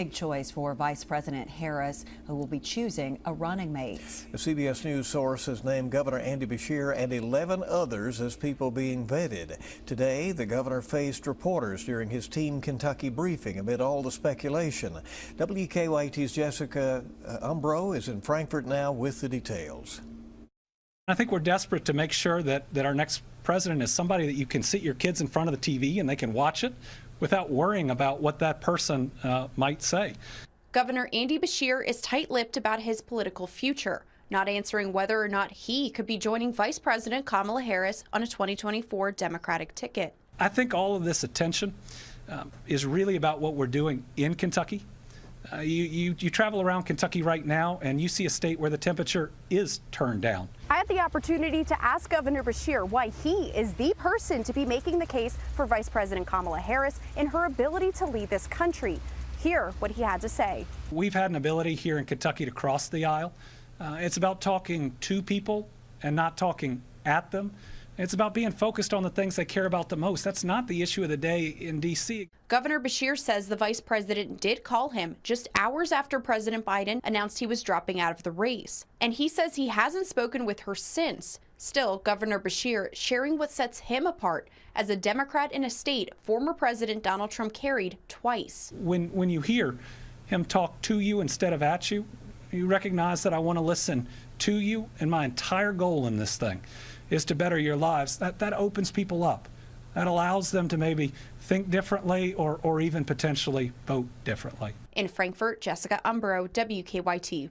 Big choice for Vice President Harris, who will be choosing a running mate. A CBS News source has named Governor Andy Beshear and 11 others as people being vetted. Today, the governor faced reporters during his Team Kentucky briefing amid all the speculation. WKYT's Jessica Umbro is in Frankfort now with the details. I think we're desperate to make sure that our next president is somebody that you can sit your kids in front of the TV and they can watch it without worrying about what that person might say. Governor Andy Beshear is tight-lipped about his political future, not answering whether or not he could be joining Vice President Kamala Harris on a 2024 Democratic ticket. I think all of this attention is really about what we're doing in Kentucky. You travel around Kentucky right now and you see a state where the temperature is turned down. I had the opportunity to ask Governor Beshear why he is the person to be making the case for Vice President Kamala Harris in her ability to lead this country. Hear what he had to say. We've had an ability here in Kentucky to cross the aisle. It's about talking to people and not talking at them. It's about being focused on the things they care about the most. That's not the issue of the day in D.C. Governor Beshear says the vice president did call him just hours after President Biden announced he was dropping out of the race. And he says he hasn't spoken with her since. Still, Governor Beshear sharing what sets him apart as a Democrat in a state former President Donald Trump carried twice. When you hear him talk to you instead of at you, you recognize that I want to listen to you, and my entire goal in this thing is to better your lives. That opens people up. That allows them to maybe think differently or even potentially vote differently. In Frankfort, Jessica Umbro, WKYT.